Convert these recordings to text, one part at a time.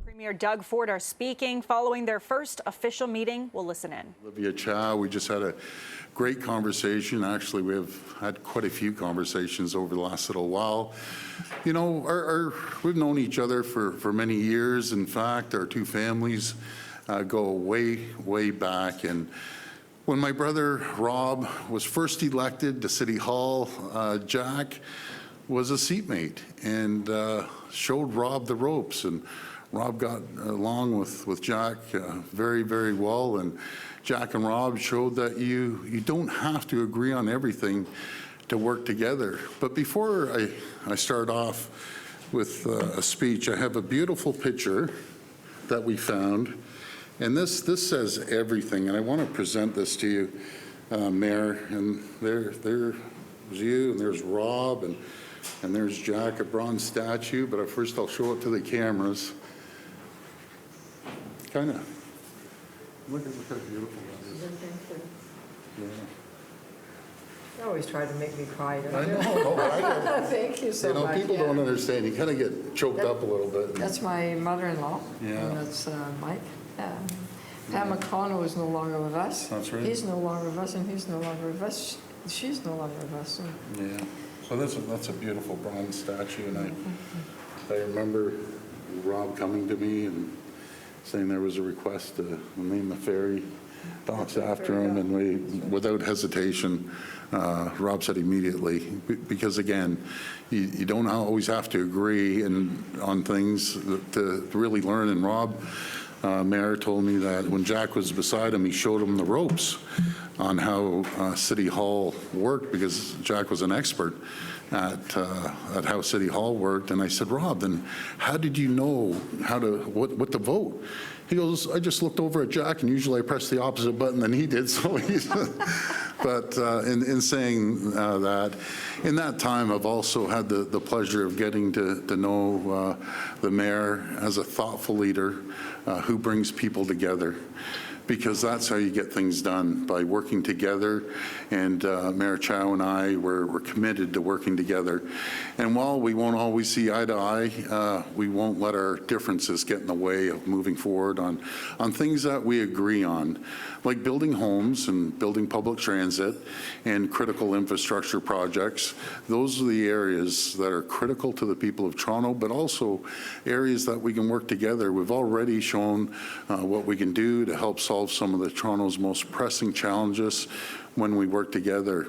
Premier Doug Ford are speaking following their first official meeting. We'll listen in. Olivia, Chow, we just had a great conversation. Actually, we've had quite a few conversations over the last little while. You know, we've known each other for many years. In fact, our two families go way back. And when my brother Rob was first elected to City Hall, Jack was a seatmate and showed Rob the ropes. And Rob got along with Jack very well. And Jack and Rob showed that you don't have to agree on everything to work together. But before I start off with a speech, I have a beautiful picture that we found. And this says everything. And I want to present this to you, Mayor. And there's you, and there's Rob, and there's Jack, a bronze statue. But first I'll show it to the cameras. Kind of. Look how beautiful that is. Yeah. You always try to make me cry, don't I you? know. Thank you so much. People don't understand. You kind of get choked up a little bit. That's my mother-in-law. Yeah. And that's Mike. Pat McConnell is no longer with us. That's right. He's no longer with us, and he's no longer with us. She's no longer with us. So. Yeah. So that's a beautiful bronze statue, and I remember Rob coming to me and saying there was a request to name the ferry docks after him, and we, without hesitation, Rob said immediately, because again, you don't always have to agree on things to really learn. And Rob, Mayor, told me that when Jack was beside him, he showed him the ropes on how City Hall worked, because Jack was an expert at how City Hall worked. And I said, Rob, then how did you know what to vote? He goes, I just looked over at Jack, and usually I press the opposite button than he did. So but in saying that, in that time, I've also had the pleasure of getting to know the mayor as a thoughtful leader who brings people together, because that's how you get things done, by working together. And Mayor Chow and I, we're committed to working together. And while we won't always see eye to eye, we won't let our differences get in the way of moving forward on things that we agree on, like building homes and building public transit and critical infrastructure projects. Those are the areas that are critical to the people of Toronto, but also areas that we can work together. We've already shown what we can do to help solve some of the Toronto's most pressing challenges when we work together.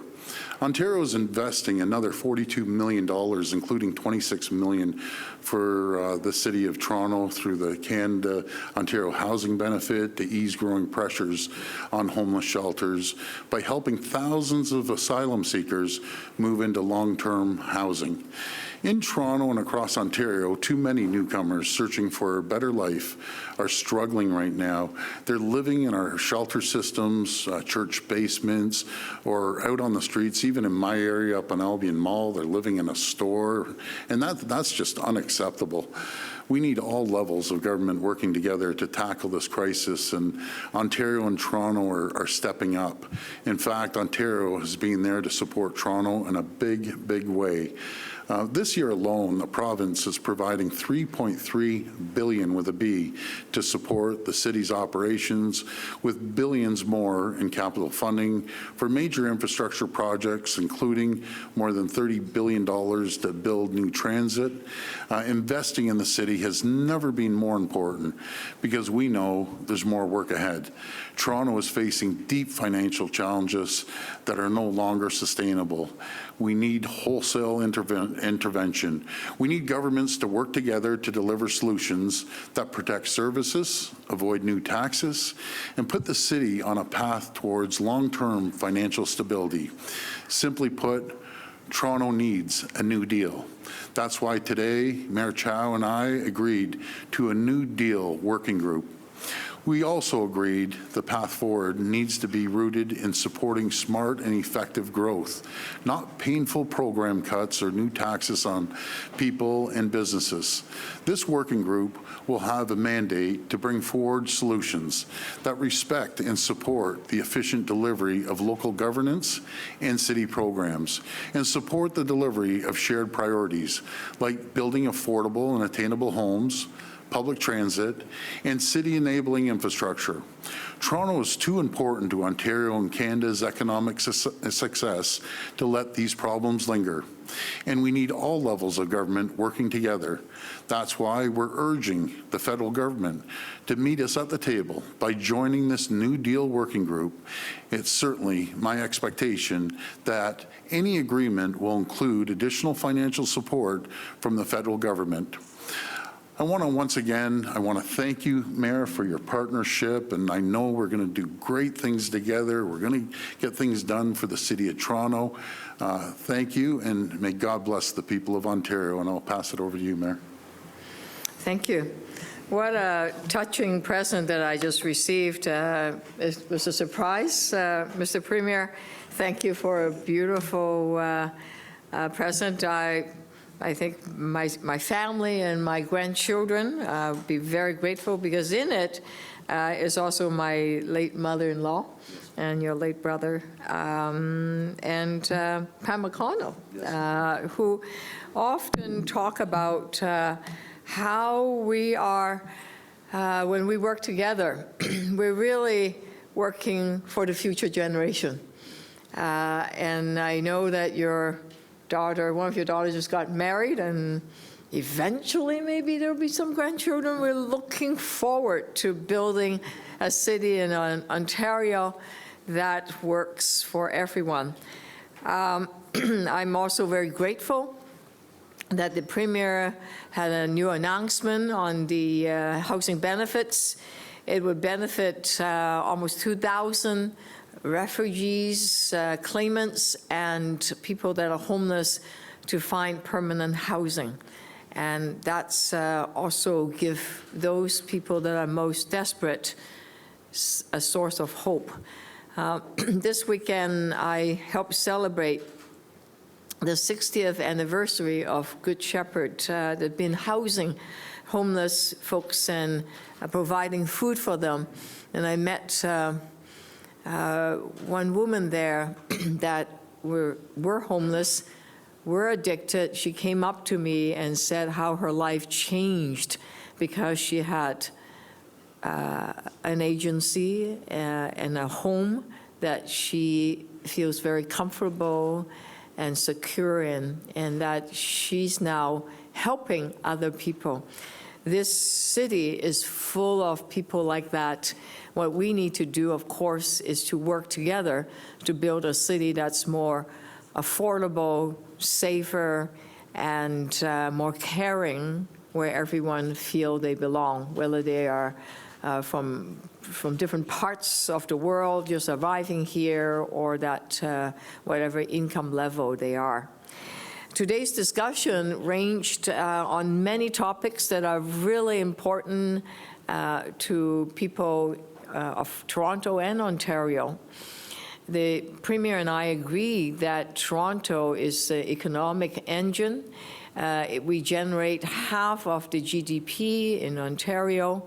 Ontario is investing another $42 million, including $26 million for the City of Toronto through the Canada Ontario Housing Benefit to ease growing pressures on homeless shelters by helping thousands of asylum seekers move into long-term housing. In Toronto and across Ontario, too many newcomers searching for a better life are struggling right now. They're living in our shelter systems, church basements, or out on the streets. Even in my area up on Albion Mall, they're living in a store, and that's just unacceptable. We need all levels of government working together to tackle this crisis, and Ontario and Toronto are stepping up. In fact, Ontario has been there to support Toronto in a big way. This year alone, the province is providing $3.3 billion with a B to support the city's operations, with billions more in capital funding for major infrastructure projects, including more than $30 billion to build new transit. Investing in the city has never been more important, because we know there's more work ahead. Toronto is facing deep financial challenges that are no longer sustainable. We need wholesale intervention. We need governments to work together to deliver solutions that protect services, avoid new taxes, and put the city on a path towards long-term financial stability. Simply put, Toronto needs a new deal. That's why today, Mayor Chow and I agreed to a New Deal working group. We also agreed the path forward needs to be rooted in supporting smart and effective growth, not painful program cuts or new taxes on people and businesses. This working group will have a mandate to bring forward solutions that respect and support the efficient delivery of local governance and city programs, and support the delivery of shared priorities like building affordable and attainable homes, public transit, and city-enabling infrastructure. Toronto is too important to Ontario and Canada's economic success to let these problems linger, and we need all levels of government working together. That's why we're urging the federal government to meet us at the table by joining this New Deal working group. It's certainly my expectation that any agreement will include additional financial support from the federal government. I want to thank you, Mayor, for your partnership, and I know we're going to do great things together. We're going to get things done for the City of Toronto. Thank you, and may God bless the people of Ontario, and I'll pass it over to you, Mayor. Thank you. What a touching present that I just received. It was a surprise. Mr. Premier, thank you for a beautiful present. I think my family and my grandchildren will be very grateful, because in it is also my late mother-in-law and your late brother, and Pam McConnell, who often talk about how we are, when we work together, we're really working for the future generation. And I know that one of your daughters just got married, and eventually maybe there'll be some grandchildren. We're looking forward to building a city in Ontario that works for everyone. I'm also very grateful that the Premier had a new announcement on the housing benefits. It would benefit almost 2,000 refugees, claimants, and people that are homeless to find permanent housing. And that's also give those people that are most desperate a source of hope. This weekend, I helped celebrate the 60th anniversary of Good Shepherd. They've been housing homeless folks and providing food for them. And I met one woman there that were homeless, were addicted. She came up to me and said how her life changed because she had an agency and a home that she feels very comfortable and secure in, and that she's now helping other people. This city is full of people like that. What we need to do, of course, is to work together to build a city that's more affordable, safer, and more caring, where everyone feel they belong, whether they are from different parts of the world, just arriving here, or that whatever income level they are. Today's discussion ranged on many topics that are really important to people of Toronto and Ontario. The Premier and I agree that Toronto is the economic engine. We generate half of the GDP in Ontario,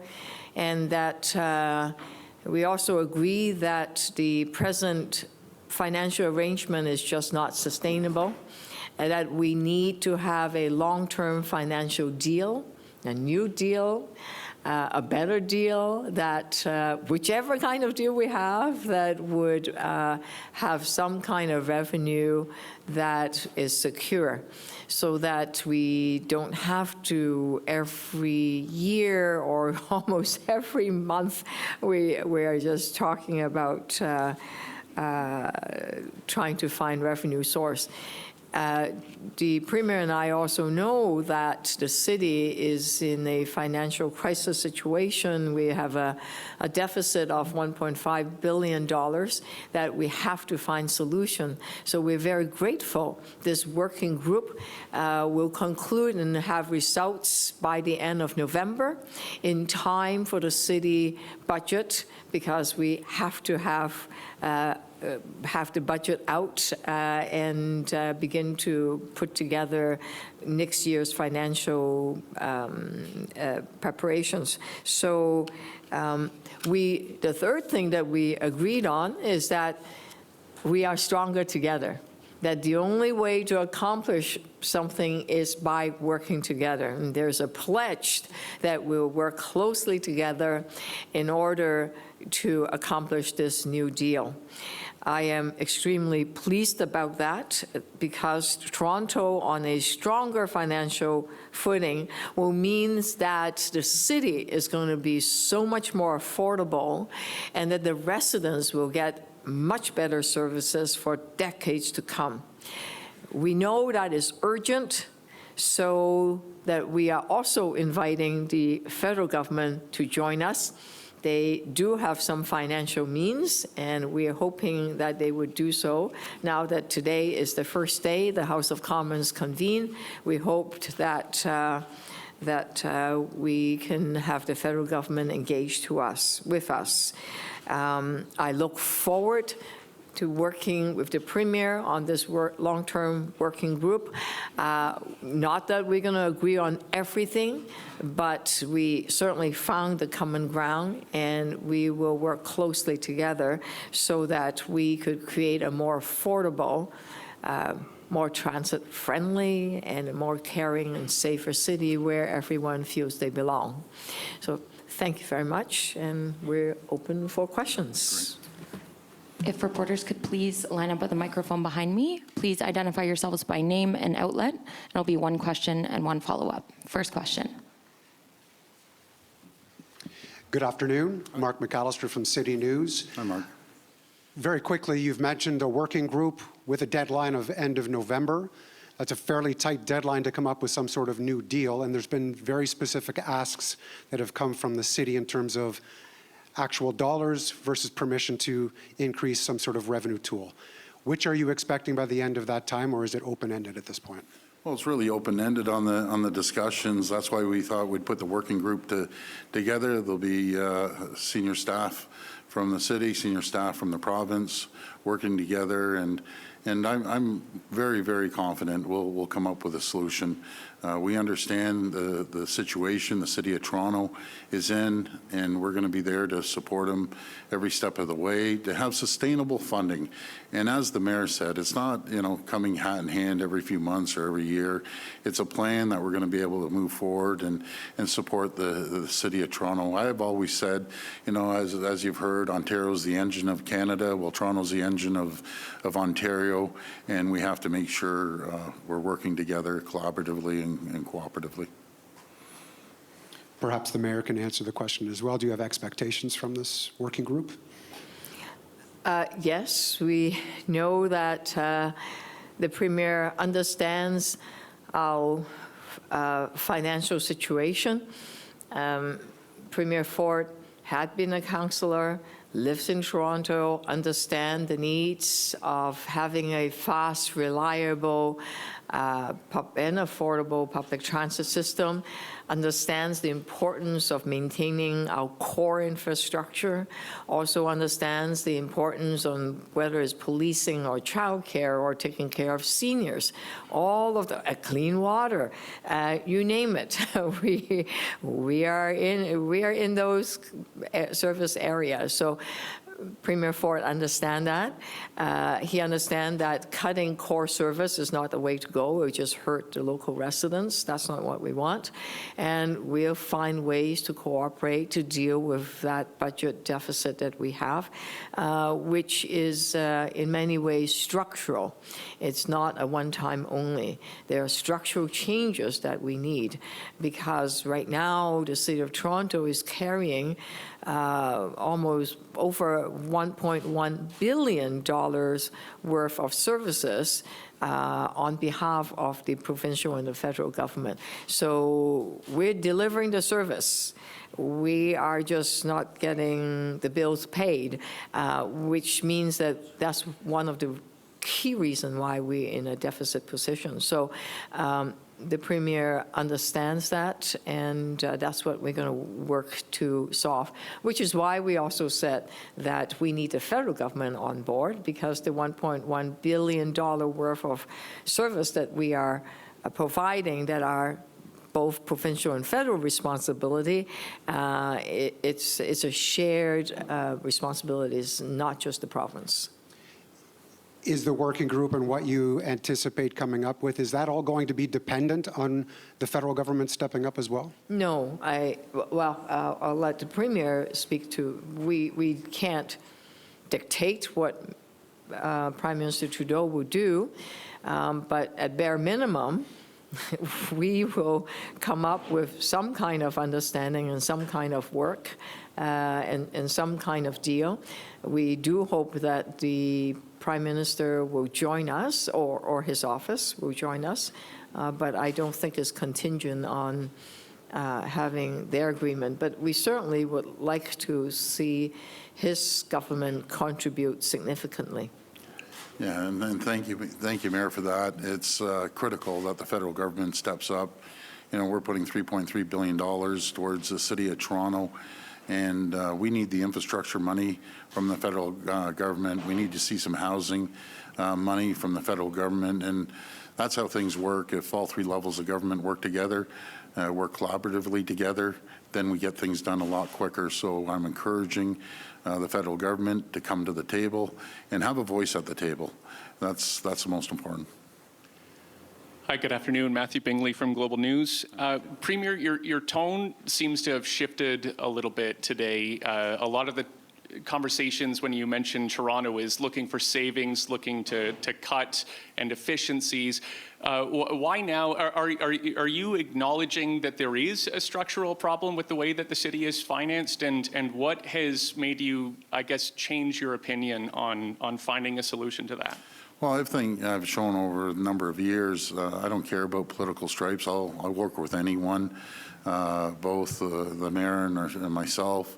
and that we also agree that the present financial arrangement is just not sustainable, and that we need to have a long-term financial deal, a new deal, a better deal, that whichever kind of deal we have, that would have some kind of revenue that is secure, so that we don't have to every year or almost every month, we are just talking about trying to find revenue source. The Premier and I also know that the city is in a financial crisis situation. We have a deficit of $1.5 billion that we have to find solution. So we're very grateful this working group will conclude and have results by the end of November, in time for the city budget, because we have to have the budget out and begin to put together next year's financial preparations. So the third thing that we agreed on is that we are stronger together. that the only way to accomplish something is by working together. And there's a pledge that we'll work closely together in order to accomplish this new deal. I am extremely pleased about that because Toronto on a stronger financial footing will mean that the city is going to be so much more affordable and that the residents will get much better services for decades to come. We know that is urgent, so that we are also inviting the federal government to join us. They do have some financial means, and we are hoping that they would do so. Now that today is the first day the House of Commons convene, we hoped that we can have the federal government engaged with us. I look forward to working with the Premier on this long-term working group. Not that we're going to agree on everything, but we certainly found the common ground, and we will work closely together so that we could create a more affordable, more transit-friendly, and a more caring and safer city where everyone feels they belong. So thank you very much, and we're open for questions. If reporters could please line up at the microphone behind me, please identify yourselves by name and outlet. It'll be one question and one follow-up. First question. Good afternoon. Mark McAllister from City News. Hi, Mark. Very quickly, you've mentioned a working group with a deadline of end of November. That's a fairly tight deadline to come up with some sort of new deal, and there's been very specific asks that have come from the city in terms of actual dollars versus permission to increase some sort of revenue tool. Which are you expecting by the end of that time, or is it open-ended at this point? Well, it's really open-ended on the discussions. That's why we thought we'd put the working group together. There'll be senior staff from the city, senior staff from the province working together, and I'm very, very confident we'll come up with a solution. We understand the situation the City of Toronto is in, and we're going to be there to support them every step of the way to have sustainable funding. And as the mayor said, it's not, coming hat in hand every few months or every year. It's a plan that we're going to be able to move forward and support the City of Toronto. I have always said, as you've heard, Ontario's the engine of Canada. Well, Toronto's the engine of Ontario, and we have to make sure we're working together collaboratively and cooperatively. Perhaps the mayor can answer the question as well. Do you have expectations from this working group? Yes, we know that the Premier understands our financial situation. Premier Ford had been a councillor, lives in Toronto, understands the needs of having a fast, reliable, and affordable public transit system, understands the importance of maintaining our core infrastructure, also understands the importance on whether it's policing or childcare or taking care of seniors, all of the clean water, you name it. we are in those service areas. So Premier Ford understands that. He understands that cutting core service is not the way to go. It would just hurt the local residents. That's not what we want. And we'll find ways to cooperate to deal with that budget deficit that we have, which is in many ways structural. It's not a one-time only. There are structural changes that we need because right now the City of Toronto is carrying almost over $1.1 billion worth of services on behalf of the provincial and the federal government. So we're delivering the service. We are just not getting the bills paid, which means that that's one of the key reasons why we're in a deficit position. So the Premier understands that, and that's what we're going to work to solve, which is why we also said that we need the federal government on board, because the $1.1 billion worth of service that we are providing that are both provincial and federal responsibility, it's a shared responsibility, it's not just the province. is the working group and what you anticipate coming up with, is that all going to be dependent on the federal government stepping up as well? No, I'll let the Premier speak to, we can't dictate what Prime Minister Trudeau will do, but at bare minimum, we will come up with some kind of understanding and some kind of work and some kind of deal. We do hope that the Prime Minister will join us, or his office will join us, but I don't think it's contingent on having their agreement. But we certainly would like to see his government contribute significantly. Yeah, and thank you, Mayor, for that. It's critical that the federal government steps up. You know, we're putting $3.3 billion towards the City of Toronto, and we need the infrastructure money from the federal government. We need to see some housing money from the federal government, and that's how things work. If all three levels of government work together, work collaboratively together, then we get things done a lot quicker. So I'm encouraging the federal government to come to the table and have a voice at the table. That's the most important. Hi, good afternoon. Matthew Bingley from Global News. Premier, your tone seems to have shifted a little bit today. A lot of the conversations when you mention Toronto is looking for savings, looking to cut and efficiencies. Why now? Are you acknowledging that there is a structural problem with the way that the city is financed, and what has made you, I guess, change your opinion on finding a solution to that? Well, I think I've shown over a number of years, I don't care about political stripes. I'll work with anyone, both the mayor and myself.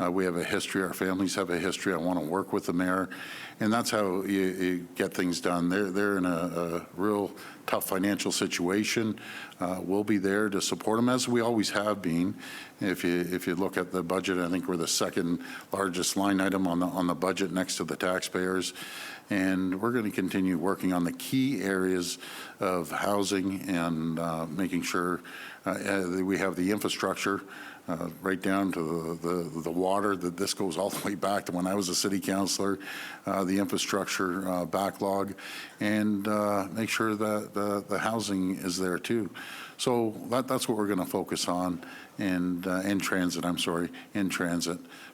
We have a history, our families have a history. I want to work with the mayor, and that's how you get things done. They're in a real tough financial situation. We'll be there to support them, as we always have been. If you look at the budget, I think we're the second largest line item on the budget next to the taxpayers. And we're going to continue working on the key areas of housing and making sure that we have the infrastructure right down to the water. That this goes all the way back to when I was a city councillor, the infrastructure backlog, and make sure that the housing is there too. So that's what we're going to focus on, and in transit.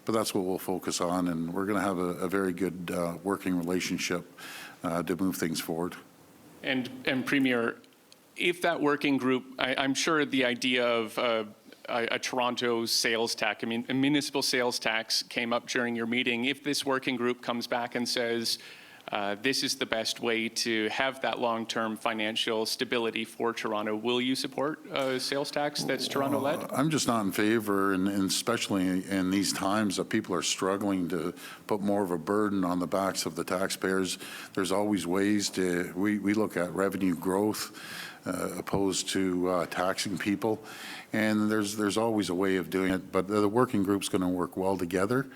But that's what we'll focus on, and we're going to have a very good working relationship to move things forward. And Premier, if that working group, I'm sure the idea of a Toronto sales tax, I mean, a municipal sales tax came up during your meeting. If this working group comes back and says, this is the best way to have that long-term financial stability for Toronto, will you support a sales tax that's Toronto-led? I'm just not in favor, and especially in these times that people are struggling to put more of a burden on the backs of the taxpayers. There's always ways to, we look at revenue growth opposed to taxing people, and there's always a way of doing it, but the working group's going to work well together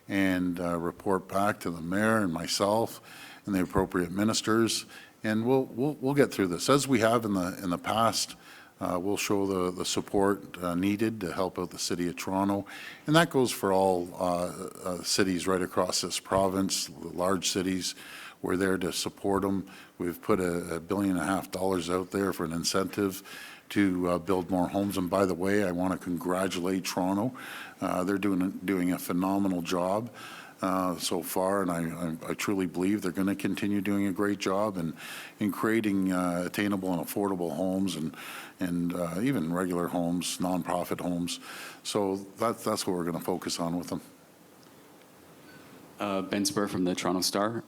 and report back to the mayor and myself and the appropriate ministers, and we'll get through this as we have in the past. We'll show the support needed to help out the City of Toronto, and that goes for all cities right across this province, large cities. We're there to support them. We've put $1.5 billion out there for an incentive to build more homes. And by the way, I want to congratulate Toronto. They're doing a phenomenal job so far, and I truly believe they're going to continue doing a great job in creating attainable and affordable homes and even regular homes, nonprofit homes. So that's what we're going to focus on with them. Ben Spur from the Toronto Star.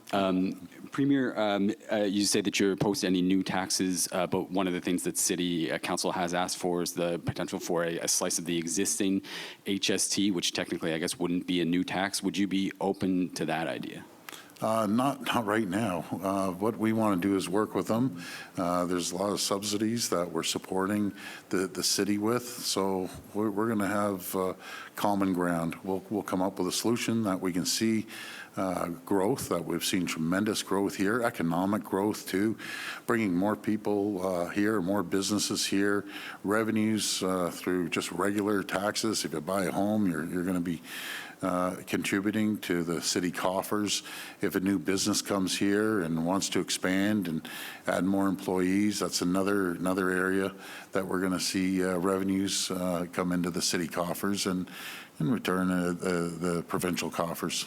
Premier, you say that you're opposed to any new taxes, but one of the things that City Council has asked for is the potential for a slice of the existing HST, which technically I guess wouldn't be a new tax. Would you be open to that idea? Not right now. What we want to do is work with them. There's a lot of subsidies that we're supporting the city with, so we're going to have common ground. We'll come up with a solution that we can see growth, that we've seen tremendous growth here, economic growth too, bringing more people here, more businesses here, revenues through just regular taxes. If you buy a home, you're going to be contributing to the city coffers. If a new business comes here and wants to expand and add more employees, that's another area that we're going to see revenues come into the city coffers and in return the provincial coffers.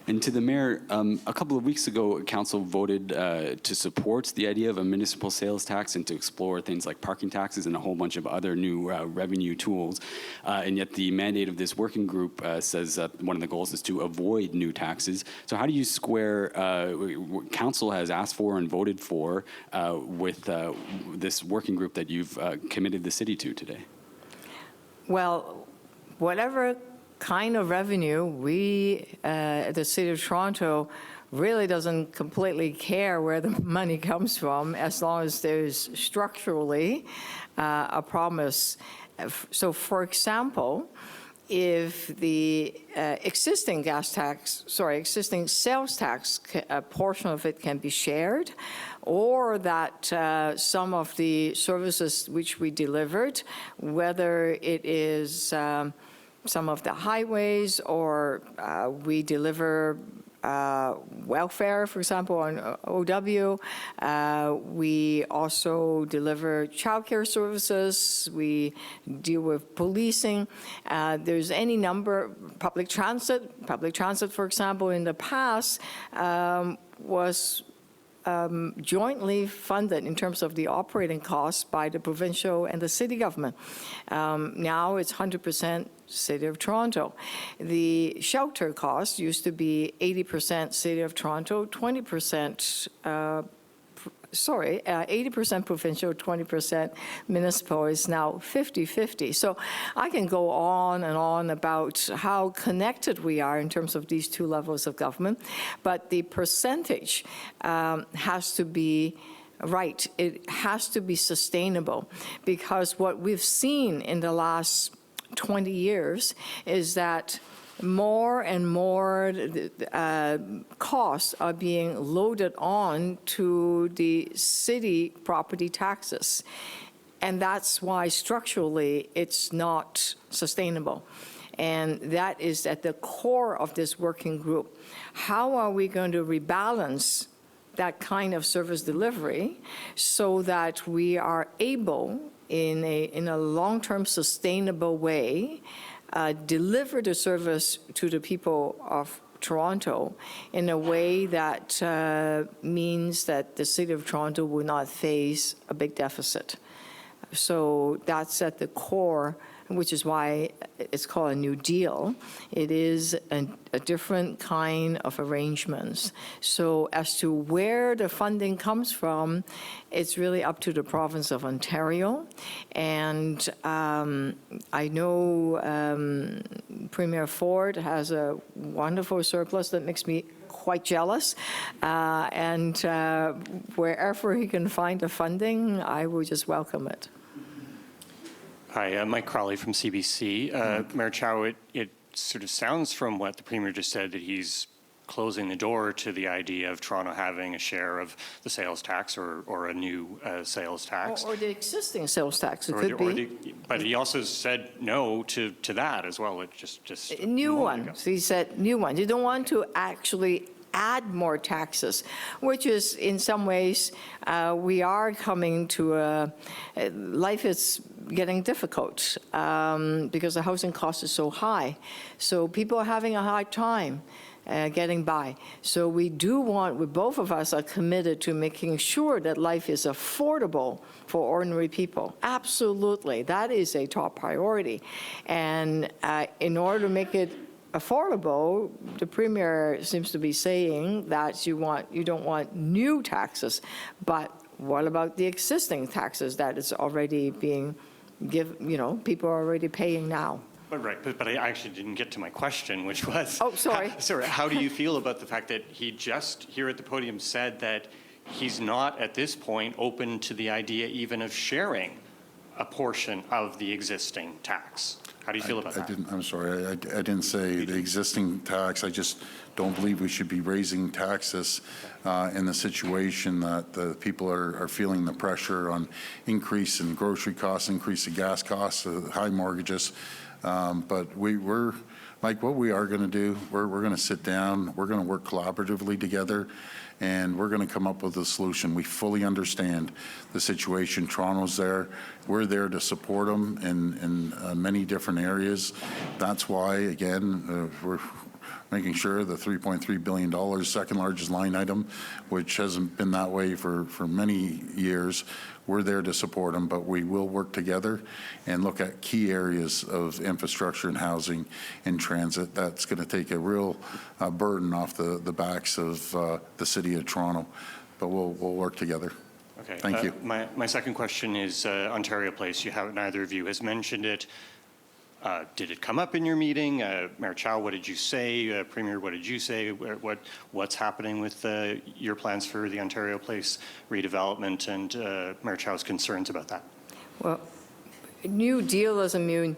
And to the mayor, a couple of weeks ago, council voted to support the idea of a municipal sales tax and to explore things like parking taxes and a whole bunch of other new revenue tools. And yet the mandate of this working group says that one of the goals is to avoid new taxes. So how do you square what council has asked for and voted for with this working group that you've committed the city to today? Well, whatever kind of revenue, we, the City of Toronto, really doesn't completely care where the money comes from as long as there's structurally a promise. So, for example, if the existing existing sales tax, a portion of it can be shared, or that some of the services which we delivered, whether it is some of the highways, or we deliver welfare, for example, on OW. We also deliver childcare services. We deal with policing. There's any number, public transit. Public transit, for example, in the past was jointly funded in terms of the operating costs by the provincial and the city government. Now it's 100% City of Toronto. The shelter cost used to be 80% City of Toronto, 20%, 80% provincial, 20% municipal is now 50-50. So I can go on and on about how connected we are in terms of these two levels of government, but the percentage has to be right. It has to be sustainable, because what we've seen in the last 20 years is that more and more costs are being loaded on to the city property taxes. And that's why structurally it's not sustainable. And that is at the core of this working group. How are we going to rebalance that kind of service delivery so that we are able, in a long-term sustainable way, deliver the service to the people of Toronto in a way that means that the City of Toronto will not face a big deficit. So that's at the core, which is why it's called a New Deal. It is a different kind of arrangements. So as to where the funding comes from, it's really up to the province of Ontario. And I know Premier Ford has a wonderful surplus that makes me quite jealous. And wherever he can find the funding, I will just welcome it. Hi, Mike Crowley from CBC. Mayor Chow, it sort of sounds from what the Premier just said that he's closing the door to the idea of Toronto having a share of the sales tax or a new sales tax. Or the existing sales tax, it Or could the- or be. but he also said no to that as well. It just A new a one. moment ago. So he said new one. You don't want to actually add more taxes, which is in some ways, we are coming to life is getting difficult because the housing cost is so high. So people are having a hard time getting by. So we both of us are committed to making sure that life is affordable for ordinary people. Absolutely, that is a top priority. And in order to make it affordable, the Premier seems to be saying that you don't want new taxes, but what about the existing taxes that is already being people are already paying now? But I actually didn't get to my question, which was... Oh, sorry. How do you feel about the fact that he just here at the podium said that he's not at this point open to the idea even of sharing a portion of the existing tax? How do you feel about that? I'm sorry, I didn't say the existing tax. I just don't believe we should be raising taxes in the situation that the people are feeling the pressure on increase in grocery costs, increase in gas costs, high mortgages. But we're, Mike, what we are going to do, we're going to sit down, we're going to work collaboratively together, and we're going to come up with a solution. We fully understand the situation. Toronto's there. We're there to support them in many different areas. That's why, again, we're making sure the $3.3 billion, second largest line item, which hasn't been that way for many years. We're there to support them, but we will work together and look at key areas of infrastructure and housing and transit. That's going to take a real burden off the backs of the city of Toronto, but we'll work together. Okay. Thank you. My second question is Ontario Place. Neither of you has mentioned it. Did it come up in your meeting? Mayor Chow, what did you say? Premier, what did you say? What's happening with your plans for the Ontario Place redevelopment and Mayor Chow's concerns about that? Well, New Deal doesn't mean,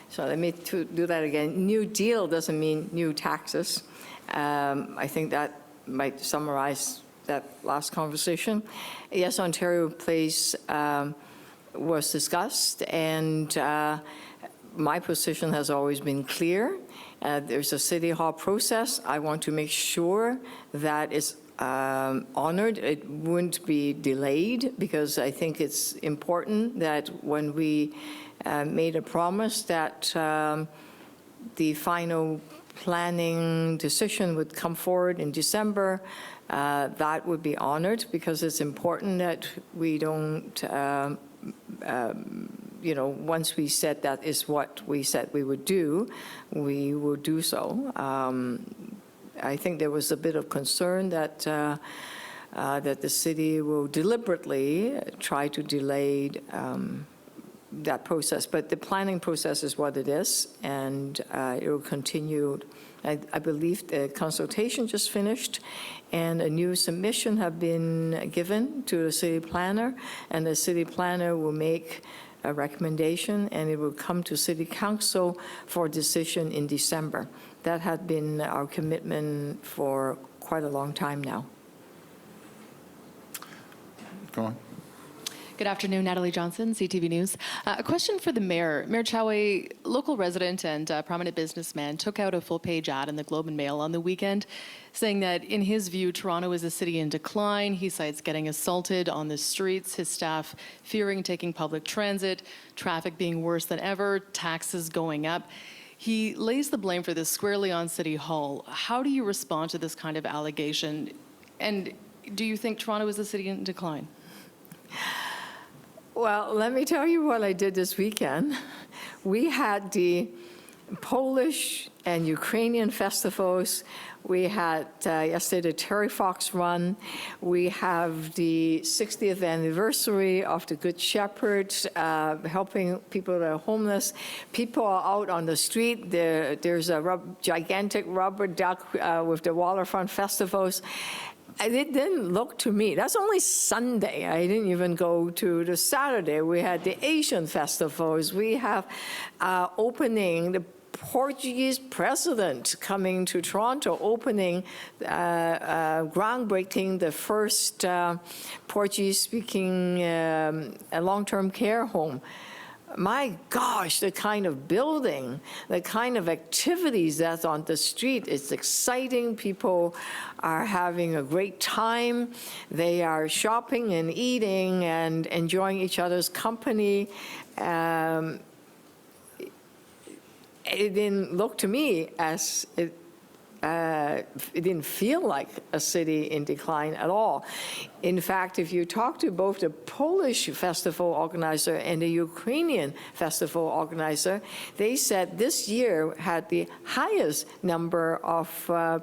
so let me do that again. New Deal doesn't mean new taxes. I think that might summarize that last conversation. Yes, Ontario Place was discussed, and my position has always been clear. There's a City Hall process. I want to make sure that it's honored. It wouldn't be delayed, because I think it's important that when we made a promise that the final planning decision would come forward in December, that would be honored, because it's important that we don't once we said that is what we said we would do, we will do so. I think there was a bit of concern that that the city will deliberately try to delay that process, but the planning process is what it is, and it will continue. I believe the consultation just finished, and a new submission have been given to the city planner, and the city planner will make a recommendation, and it will come to City Council for decision in December. That had been our commitment for quite a long time now. Go on. Good afternoon, Natalie Johnson, CTV News. A question for the mayor. Mayor Chow, a local resident and prominent businessman, took out a full-page ad in the Globe and Mail on the weekend saying that, in his view, Toronto is a city in decline. He cites getting assaulted on the streets, his staff fearing taking public transit, traffic being worse than ever, taxes going up. He lays the blame for this squarely on City Hall. How do you respond to this kind of allegation? And do you think Toronto is a city in decline? Well, let me tell you what I did this weekend. We had the Polish and Ukrainian festivals. We had yesterday the Terry Fox Run. We have the 60th anniversary of the Good Shepherd, helping people that are homeless. People are out on the street. There's a gigantic rubber duck with the waterfront festivals. It didn't look to me, that's only Sunday. I didn't even go to the Saturday. We had the Asian festivals. We have opening, the Portuguese president coming to Toronto, opening, groundbreaking the first Portuguese-speaking long-term care home. My gosh, the kind of building, the kind of activities that's on the street, it's exciting. People are having a great time. They are shopping and eating and enjoying each other's company. It didn't look to me as it didn't feel like a city in decline at all. In fact, if you talk to both the Polish festival organizer and the Ukrainian festival organizer, they said this year had the highest number of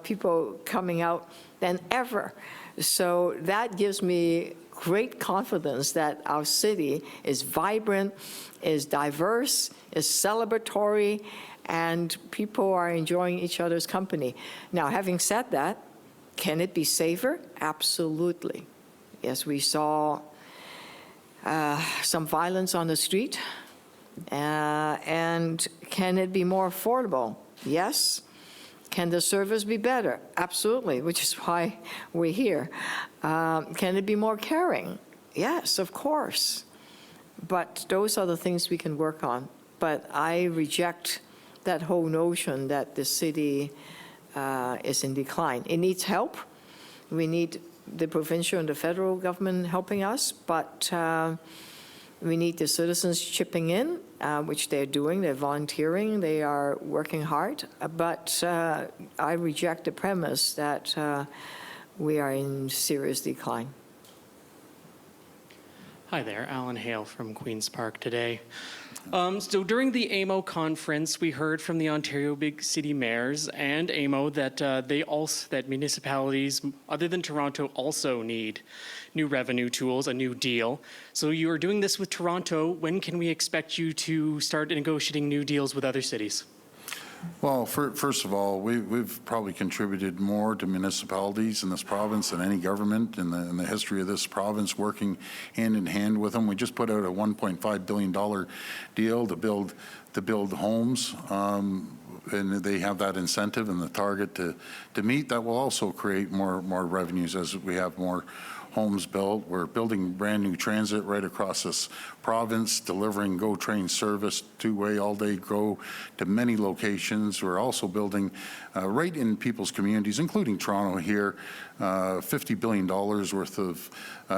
people coming out than ever. So that gives me great confidence that our city is vibrant, is diverse, is celebratory, and people are enjoying each other's company. Now, having said that, can it be safer? Absolutely. Yes, we saw some violence on the street. And can it be more affordable? Yes. Can the service be better? Absolutely, which is why we're here. Can it be more caring? Yes, of course. But those are the things we can work on. but I reject that whole notion that the city is in decline. It needs help. We need the provincial and the federal government helping us, but we need the citizens chipping in, which they're doing. They're volunteering. They are working hard. But I reject the premise that we are in serious decline. Hi there, Alan Hale from Queen's Park today. So during the AMO conference, we heard from the Ontario Big City Mayors and AMO that that municipalities, other than Toronto, also need new revenue tools, a new deal. So you are doing this with Toronto. When can we expect you to start negotiating new deals with other cities? Well, first of all, we've probably contributed more to municipalities in this province than any government in the history of this province, working hand in hand with them. We just put out a $1.5 billion deal to build homes, and they have that incentive and the target to meet. That will also create more revenues as we have more homes built. We're building brand new transit right across this province, delivering GO train service, two-way, all-day GO to many locations. We're also building right in people's communities, including Toronto here, $50 billion worth of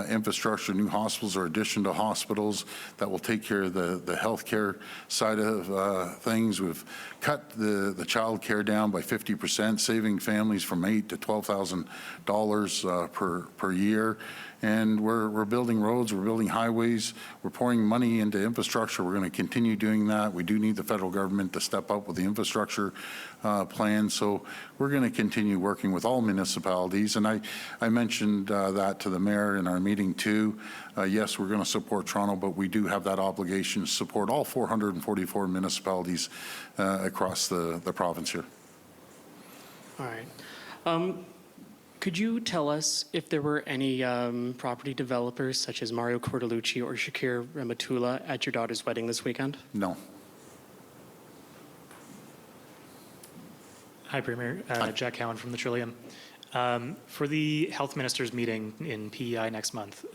infrastructure, new hospitals or addition to hospitals that will take care of the healthcare side of things. We've cut the child care down by 50%, saving families from $8,000 to $12,000 per year. And we're building roads, we're building highways, we're pouring money into infrastructure. We're going to continue doing that. We do need the federal government to step up with the infrastructure plan. So we're going to continue working with all municipalities. And I mentioned that to the mayor in our meeting too. Yes, we're going to support Toronto, but we do have that obligation to support all 444 municipalities across the province here. All right. Could you tell us if there were any property developers such as Mario Cordellucci or Shakir Ramatula at your daughter's wedding this weekend? No. Hi, Premier. Hi. Jack Cowan from the Trillium. For the health ministers meeting in PEI next month,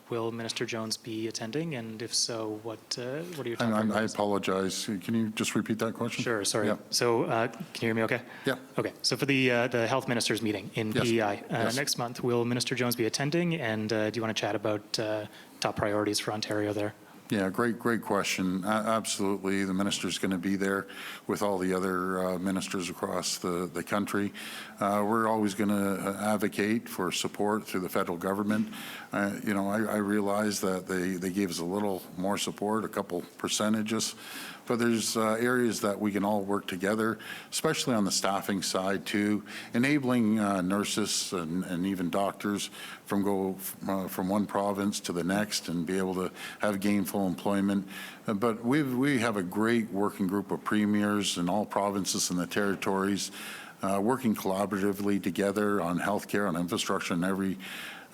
will Minister Jones be attending? And if so, what are your top I priorities? apologize. Can you just repeat that question? Sure, sorry. Yeah. So can you hear me okay? Yeah. Okay, so for the health ministers meeting in Yes. PEI Yes. next month, will Minister Jones be attending? And do you want to chat about top priorities for Ontario there? Yeah, great question. Absolutely. The minister's going to be there with all the other ministers across the country. We're always going to advocate for support through the federal government. I realize that they gave us a little more support, a couple percentages, but there's areas that we can all work together, especially on the staffing side too, enabling nurses and even doctors from one province to the next and be able to have gainful employment. But we have a great working group of premiers in all provinces and the territories, working collaboratively together on healthcare, on infrastructure, and every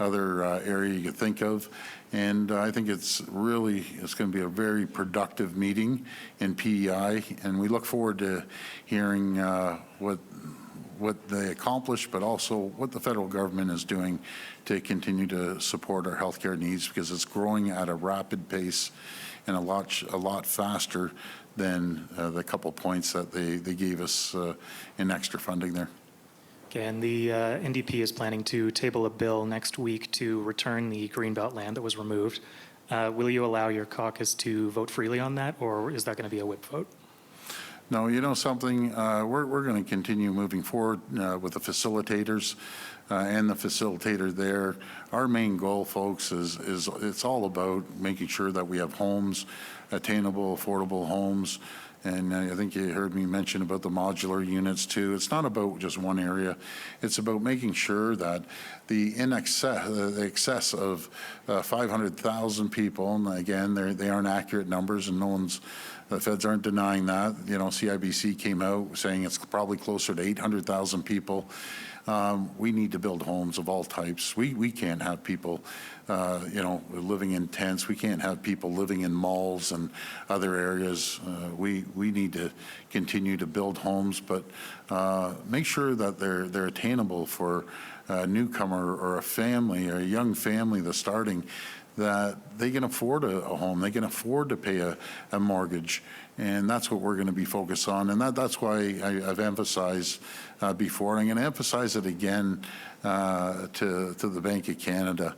other area you could think of. And I think it's going to be a very productive meeting in PEI, and we look forward to hearing what they accomplish, but also what the federal government is doing to continue to support our healthcare needs, because it's growing at a rapid pace and a lot faster than the couple points that they gave us in extra funding there. Okay, and the NDP is planning to table a bill next week to return the Greenbelt land that was removed. Will you allow your caucus to vote freely on that, or is that going to be a whip vote? No, you know something, we're going to continue moving forward with the facilitators and the facilitator there. Our main goal, folks, is it's all about making sure that we have homes, attainable, affordable homes. And I think you heard me mention about the modular units too. It's not about just one area. It's about making sure that the excess of 500,000 people, and again, they aren't accurate numbers, and the feds aren't denying that. CIBC came out saying it's probably closer to 800,000 people. We need to build homes of all types. We can't have people, living in tents. We can't have people living in malls and other areas. We need to continue to build homes, but make sure that they're attainable for a newcomer or a family or a young family that's starting, that they can afford a home, they can afford to pay a mortgage. And that's what we're going to be focused on. And that's why I've emphasized before, and I'm going to emphasize it again to the Bank of Canada.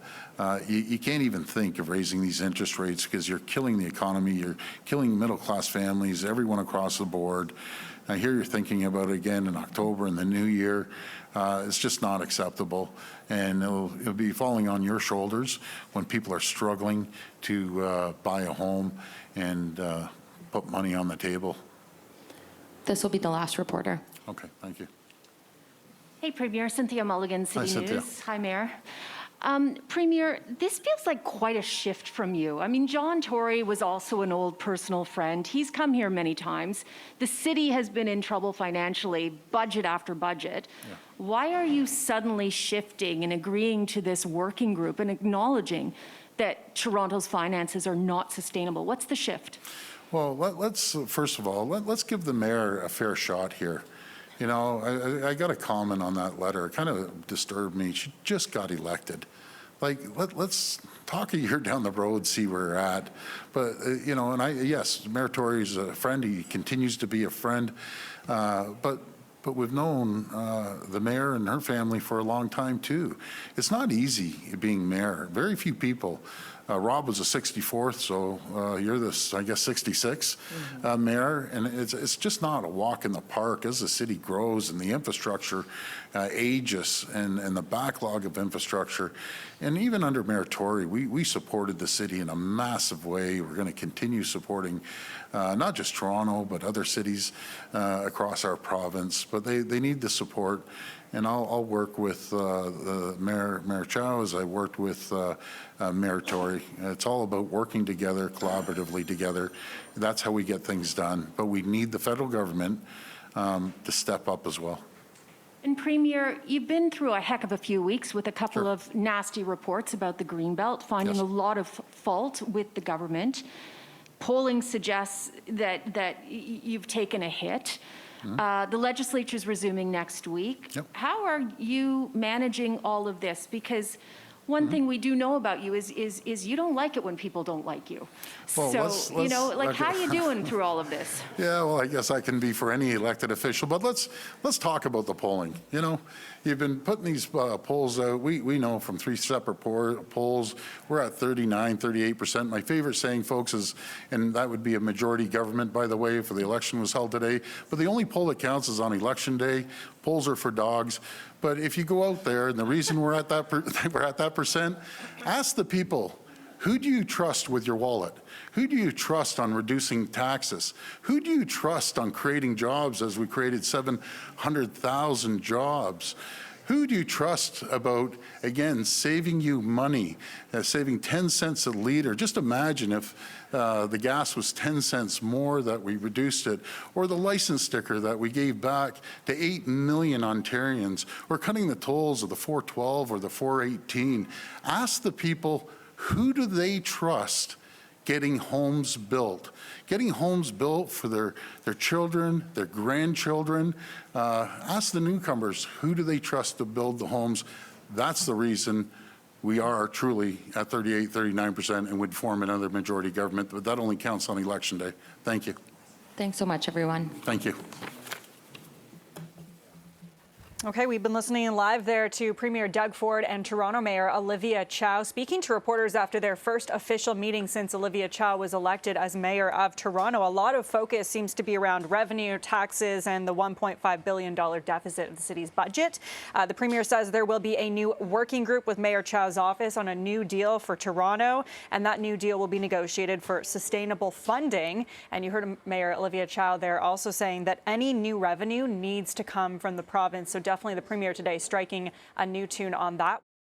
You can't even think of raising these interest rates because you're killing the economy, you're killing middle-class families, everyone across the board. I hear you're thinking about it again in October and the new year. It's just not acceptable. And it'll be falling on your shoulders when people are struggling to buy a home and put money on the table. This will be the last reporter. Okay, thank you. Hey, Premier. Cynthia Mulligan, City Hi, Cynthia. News. Hi, Mayor. Premier, this feels like quite a shift from you. I mean, John Tory was also an old personal friend. He's come here many times. The city has been in trouble financially, budget after budget. Yeah. Why are you suddenly shifting and agreeing to this working group and acknowledging that Toronto's finances are not sustainable? What's the shift? Well, let's first of all, let's give the mayor a fair shot here. You know, I got a comment on that letter. It kind of disturbed me. She just got elected. Like, let's talk a year down the road, see where we're at. But, you know, and yes, Mayor Tory's a friend. He continues to be a friend. But we've known the mayor and her family for a long time, too. It's not easy being mayor. Very few people. Rob was a 64th, so you're this, I guess, 66 mayor, and it's just not a walk in the park as the city grows and the infrastructure ages and the backlog of infrastructure. And even under Mayor Tory, we supported the city in a massive way. We're going to continue supporting not just Toronto, but other cities across our province. But they need the support. And I'll work with Mayor Chow as I worked with Mayor Tory. It's all about working together, collaboratively together. That's how we get things done. But we need the federal government to step up as well. And Premier, you've been through a heck of a few weeks with a couple of nasty reports about the Greenbelt, finding a lot of fault with the government. Polling suggests that you've taken a hit. The legislature is resuming next week. Yep. How are you managing all of this? Because one thing we do know about you is you don't like it when people don't like you. Well, so, you know, like, how you doing through all of this? Yeah, well, I guess I can be for any elected official, but let's talk about the polling. You know, you've been putting these polls out. We know from 3 separate polls, we're at 39, 38%. My favorite saying, folks, is, and that would be a majority government, by the way, if the election was held today, but the only poll that counts is on election day. Polls are for dogs. But if you go out there, and the reason we're at that percent, ask the people, who do you trust with your wallet? Who do you trust on reducing taxes? Who do you trust on creating jobs, as we created 700,000 jobs? Who do you trust about, again, saving you money, saving 10 cents a liter? Just imagine if the gas was 10 cents more, that we reduced it, or the license sticker that we gave back to 8 million Ontarians, or cutting the tolls of the 412 or the 418. Ask the people, who do they trust getting homes built? Getting homes built for their children, their grandchildren. Ask the newcomers, who do they trust to build the homes? That's the reason we are truly at 38, 39% and would form another majority government, but that only counts on election day. Thank you. Thanks so much, everyone. Thank you. Okay, we've been listening live there to Premier Doug Ford and Toronto Mayor Olivia Chow speaking to reporters after their first official meeting since Olivia Chow was elected as mayor of Toronto. A lot of focus seems to be around revenue, taxes, and the $1.5 billion deficit of the city's budget. The Premier says there will be a new working group with Mayor Chow's office on a new deal for Toronto, and that new deal will be negotiated for sustainable funding. And you heard Mayor Olivia Chow there also saying that any new revenue needs to come from the province. So definitely the Premier today striking a new tune on that.